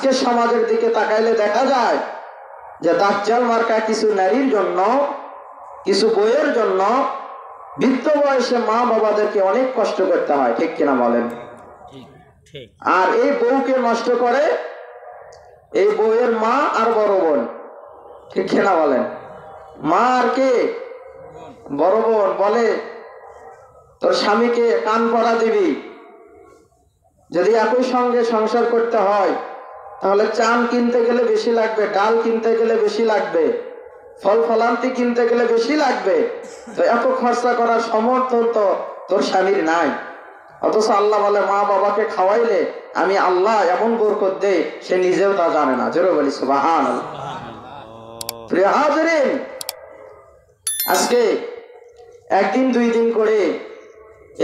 আজকে সমাজের দিকে তাকাইলে দেখা যায় যে দাজ্জাল মার্কা কিছু নারীর জন্য, কিছু বইয়ের জন্য বৃদ্ধ বয়সে মা বাবাদেরকে অনেক কষ্ট করতে হয়, ঠিক কিনা বলেন? আর এই বউকে নষ্ট করে এই বউয়ের মা আর বড় বোন, ঠিক কিনা বলেন? মা আর কে? বড় বোন বলে তোর স্বামীকে কান পড়া দিবি, যদি একই সঙ্গে সংসার করতে হয় তাহলে চাল কিনতে গেলে বেশি লাগবে, ডাল কিনতে গেলে বেশি লাগবে, ফল ফলান্তি কিনতে গেলে বেশি লাগবে, তো এত খরচা করার সমর্থন তো তোর স্বামীর নাই। অথচ আল্লাহ বলে মা বাবাকে খাওয়াইলে আমি আল্লাহ এমন বরকত দেই সে নিজেও তা জানে না। জোরে বলি সুবহানাল্লাহ। প্রিয় হাজিরিন, আজকে একদিন দুই দিন করে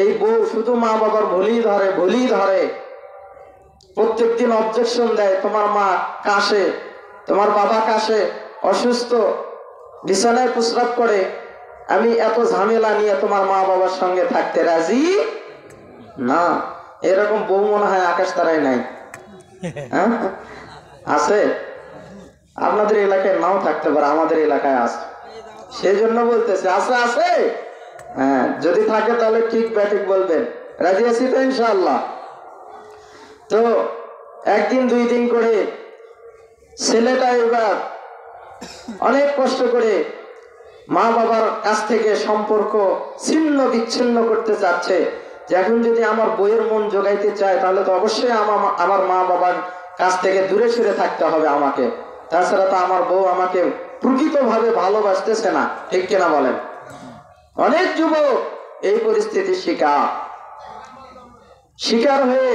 এই বউ শুধু মা বাবার ভুলই ধরে, প্রত্যেক দিন অবজেকশন দেয়, তোমার মা কাশে, তোমার বাবা কাশে, অসুস্থ, বিছানায় প্রস্রাব করে, আমি এত ঝামেলা নিয়ে তোমার মা বাবার সঙ্গে থাকতে রাজি না। এরকম বউ মনে হয় আকাশ তারাই নাই, হ্যাঁ আছে? আপনাদের এলাকায় নাও থাকতে পারে, আমাদের এলাকায় আছে, সেই জন্য বলতেছে আছে আছে। হ্যাঁ, যদি থাকে তাহলে ঠিক ব্যাঠিক বলবেন। রাজি আছি তো ইনশাআল্লাহ? তো একদিন দুই দিন করে ছেলেটা এবার অনেক কষ্ট করে মা বাবার কাছ থেকে সম্পর্ক ছিন্ন বিচ্ছিন্ন করতে চাচ্ছে, যে এখন যদি আমার বইয়ের মন জোগাইতে চায় তাহলে তো অবশ্যই আমার মা বাবার কাছ থেকে দূরে সরে থাকতে হবে আমাকে, তাছাড়া তো আমার বউ আমাকে প্রকৃতভাবে ভালোবাসতেছে না, ঠিক কিনা বলেন? অনেক যুবক এই পরিস্থিতির শিকার হয়ে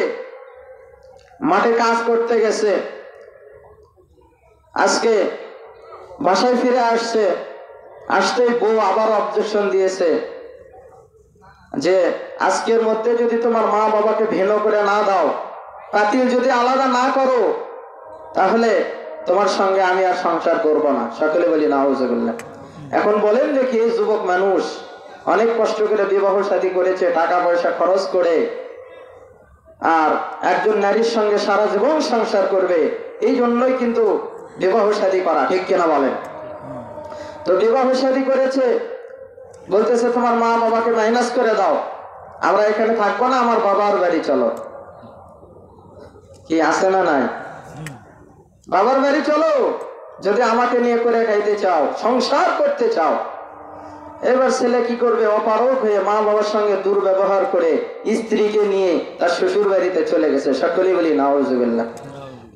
মাঠে কাজ করতে গেছে, আজকে বাসায় ফিরে আসতেই বউ আবার অবজেকশন দিয়েছে যে আজকের মধ্যে যদি তোমার মা বাবাকে ভিন্ন করে না দাও, পাতিল যদি আলাদা না করো, তাহলে তোমার সঙ্গে আমি আর সংসার করব না। সকলে বলি নাউজুবিল্লাহ। এখন বলেন দেখি, যুবক মানুষ অনেক কষ্ট করে বিবাহ শাদী করেছে, টাকা পয়সা খরচ করে, আর একজন নারীর সঙ্গে সারা জীবন সংসার করবে, এই জন্যই কিন্তু বিবাহ শাদী করা, ঠিক কিনা বলেন? তো বিবাহ শাদী করেছে, বলতেছে তোমার মা বাবাকে মাইনাস করে দাও, আমরা এখানে থাকবো না, আমার বাবার বাড়ি চলো। কি আছে না নাই? বাবার বাড়ি চলো যদি আমাকে নিয়ে করে খাইতে চাও, সংসার করতে চাও। এবার ছেলে কি করবে? অপারগ হয়ে মা বাবার সঙ্গে দুর্ব্যবহার করে স্ত্রীকে নিয়ে তার শ্বশুর বাড়িতে চলে গেছে। সকলেই বলি নাউজুবিল্লাহ।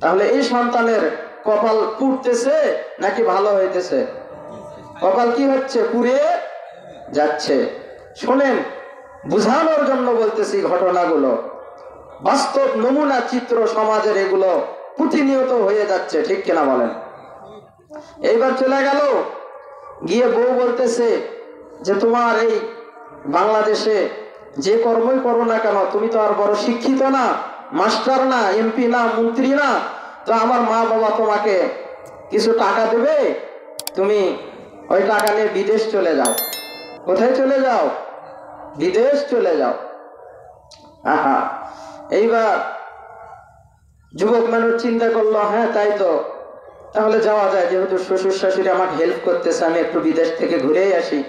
তাহলে এই সন্তানের কপাল পুড়তেছে নাকি ভালো হইতেছে? কপাল কি হচ্ছে? পুড়ে যাচ্ছে। শোনেন, বুঝানোর জন্য বলতেছি ঘটনাগুলো, বাস্তব নমুনা চিত্র সমাজের, এগুলো প্রতিনিয়ত হয়ে যাচ্ছে, ঠিক কিনা বলেন? এইবার চলে গেল, গিয়ে বউ বলতেছে যে তোমার এই বাংলাদেশে যে কর্মই করো না কেন, তুমি তো আর বড় শিক্ষিত না, মাস্টার না, এমপি না, মন্ত্রী না, তো আমার মা বাবা তোমাকে কিছু টাকা দেবে, তুমি ওই টাকা নিয়ে বিদেশ চলে যাও। কোথায় চলে যাও? বিদেশ চলে যাও। আহা, এইবার যুবক মানুষ চিন্তা করলো, হ্যাঁ তাই তো, তাহলে যাওয়া যায়, যেহেতু শ্বশুর শাশুড়ি আমাকে হেল্প করতেছে, আমি একটু বিদেশ থেকে ঘুরেই আসি।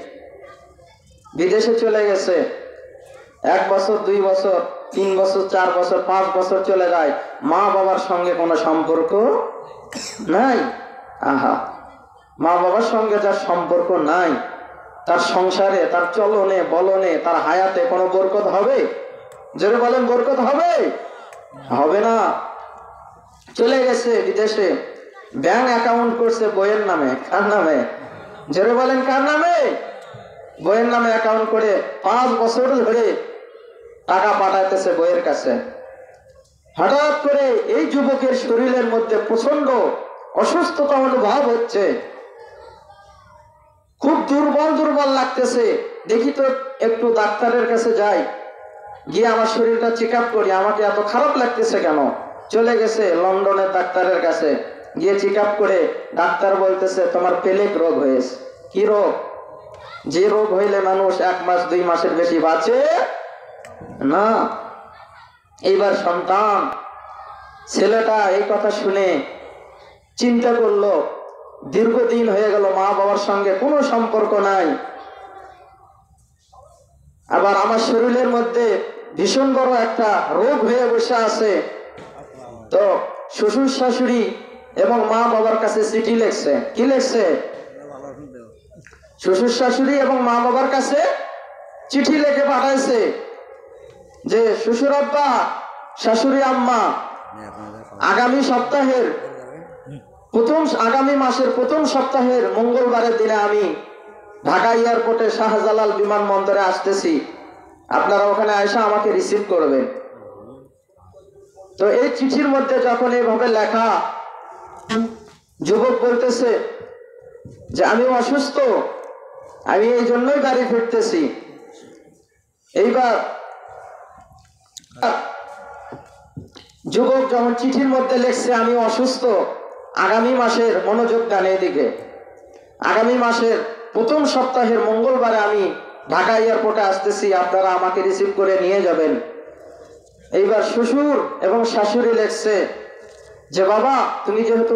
বিদেশে চলে গেছে। 1 বছর, 2 বছর, 3 বছর, 4 বছর, 5 বছর চলে যায়, মা বাবার সঙ্গে কোনো সম্পর্ক নাই। আহা, মা বাবার সঙ্গে যার সম্পর্ক নাই, তার সংসারে, তার চলনে বলনে, তার হায়াতে কোনো বরকত হবে? জোরে বলেন, বরকত হবে? হবে না। চলে গেছে বিদেশে, ব্যাংক অ্যাকাউন্ট করছে বইয়ের নামে। কার নামে? জোরে বলেন, কার নামে? বইয়ের নামে অ্যাকাউন্ট করে 5 বছর ধরে টাকা পাঠাইতেছে বইয়ের কাছে। হঠাৎ করে এই যুবকের শরীরের মধ্যে প্রচন্ড অসুস্থতা অনুভব হচ্ছে, খুব দুর্বল লাগতেছে। দেখি তো একটু ডাক্তারের কাছে যাই, গিয়ে আমার শরীরটা চেক আপ করি, আমাকে এত খারাপ লাগতেছে কেন। চলে গেছে লন্ডনের ডাক্তারের কাছে, গিয়ে চেক আপ করে ডাক্তার বলতেছে তোমার পেলেক রোগ হয়েছে। কি রোগ? যে রোগ হইলে মানুষ 1 মাস 2 মাসের বেশি বাঁচে না। এইবার সন্তান ছেলেটা এই কথা শুনে চিন্তা করলো, দীর্ঘদিন হয়ে গেল মা বাবার সঙ্গে কোনো সম্পর্ক নাই, আবার আমার শরীরের মধ্যে ভীষণ বড় একটা রোগ হয়ে বসে আছে। তো শ্বশুর শাশুড়ি এবং মা বাবার কাছে চিঠি লিখছে। কি লিখছে? শ্বশুর শাশুড়ি এবং মা বাবার কাছে চিঠি লিখে পাঠাইছে যে শ্বশুর আব্বা, শাশুড়ি আম্মা, আগামী মাসের প্রথম সপ্তাহের মঙ্গলবারের দিনে আমি ঢাকা এয়ারপোর্টে শাহজালাল বিমানবন্দরে আসতেছি, আপনারা ওখানে আয়সা আমাকে রিসিভ করবেন। তো এই চিঠির মধ্যে যখন এইভাবে লেখা, যুবক বলতেছে যে আমি অসুস্থ, আমি এই জন্যই বাড়ি ফিরতেছি। এইবার যুবক যখন চিঠির মধ্যে লিখছে আমি অসুস্থ, আগামী মাসের, মনোযোগ দেন এদিকে, আগামী মাসের প্রথম সপ্তাহের মঙ্গলবারে আমি ঢাকা এয়ারপোর্টে আসতেছি, আপনারা আমাকে রিসিভ করে নিয়ে যাবেন। এইবার শ্বশুর এবং শাশুড়ি লিখছে যে বাবা, তুমি যেহেতু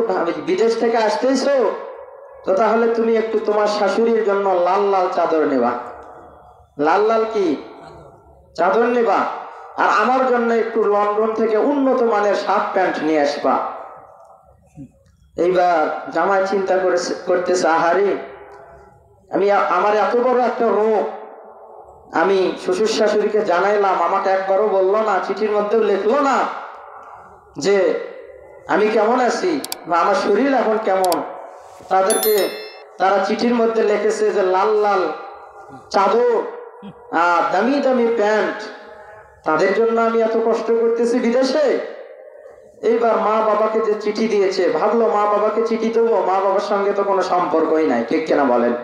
বিদেশ থেকে আসতেছো, তো তাহলে তুমি একটু তোমার শাশুড়ির জন্য লাল লাল চাদর নেবা, লাল লাল কি চাদর নেবা, আর আমার জন্য একটু লন্ডন থেকে উন্নত মানের শার্ট প্যান্ট নিয়ে আসবা। এইবার জামাই চিন্তা করতেছে, আহারে, আমার এত বড় একটা রোগ, আমি শ্বশুর শাশুড়িকে জানাইলাম, আমাকে একবারও বললো না, চিঠির মধ্যেও লিখলো না যে আমি কেমন আছি বা আমার শরীর এখন কেমন। তারা চিঠির মধ্যে লিখেছে যে লাল লাল চাদর আর দামি দামি প্যান্ট, তাদের জন্য আমি এত কষ্ট করতেছি বিদেশে। এইবার মা বাবাকে যে চিঠি দিয়েছে, ভাবলো মা বাবাকে চিঠি দেবো, মা বাবার সঙ্গে তো কোনো সম্পর্কই নাই, ঠিক কিনা বলেন?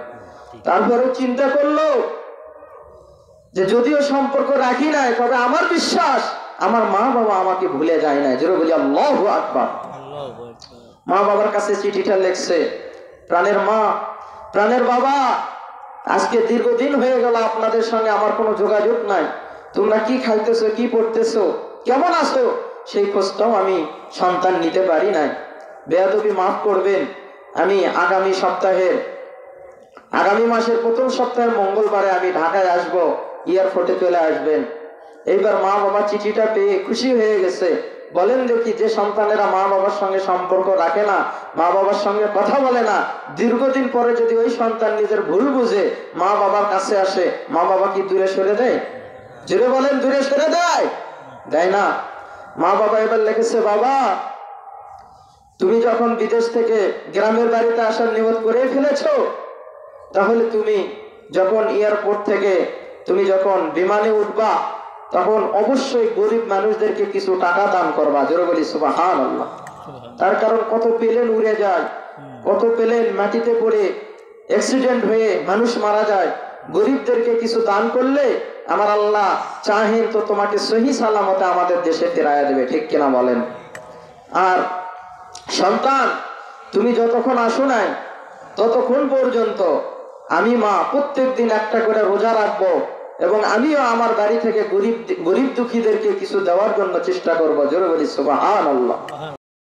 তারপরে চিন্তা করলো যে যদিও সম্পর্ক রাখি নাই, তবে আমার বিশ্বাস আমার মা বাবা আমাকে ভুলে যায় না। জোরে বলি আল্লাহু আকবার। মা বাবার কাছে চিঠিটা লিখছে, প্রাণের মা, প্রাণের বাবা, আজকে দীর্ঘদিন হয়ে গেল আপনাদের সঙ্গে আমার কোনো যোগাযোগ নাই, তোমরা কি খাইতেছো, কি পড়তেছো, কেমন আছো, সেই খোঁজটাও আমি সন্তান নিতে পারি নাই। বেয়াদবি মাফ করবেন, আমি আগামী মাসের প্রথম সপ্তাহের মঙ্গলবারে আমি ঢাকায় আসব, এয়ারপোর্টে চলে আসবেন। এইবার মা বাবা চিঠিটা পেয়ে খুশি হয়ে গেছে। বলেন দেখি, যে সন্তানেরা মা বাবার সঙ্গে সম্পর্ক রাখে না, মা বাবার সঙ্গে কথা বলে না, দীর্ঘদিন পরে যদি ওই সন্তান নিজের ভুল বুঝে মা বাবার কাছে আসে, মা বাবা কি দূরে সরে দেয়? জোরে বলেন, দূরে সরে দেয়? দেয় না। মা বাবা এবার লিখেছে, বাবা, তুমি যখন বিদেশ থেকে গ্রামের বাড়িতে আসার নিয়ত করে ফেলেছো, তাহলে তুমি যখন এয়ারপোর্ট থেকে তুমি যখন বিমানে উঠবা, তখন অবশ্যই গরিব মানুষদেরকে কিছু টাকা দান করবা। জোরে বলি সুবহানাল্লাহ। তার কারণ কত প্লেন উড়ে যায়, কত প্লেন মাটিতে পড়ে অ্যাক্সিডেন্ট হয়ে মানুষ মারা যায়, গরিবদেরকে কিছু দান করলে আমার আল্লাহ চাহেন তো তোমাকে সহি সালামতে আমাদের দেশে ফেরাইয়া দেবে, ঠিক কিনা বলেন? আর সন্তান, তুমি যতক্ষণ আসো নাই ততক্ষণ পর্যন্ত আমি মা প্রত্যেক দিন একটা করে রোজা রাখবো, এবং আমিও আমার বাড়ি থেকে গরিব দুঃখীদেরকে কিছু দেওয়ার জন্য চেষ্টা করবো। জোরে বলি সুবহানাল্লাহ।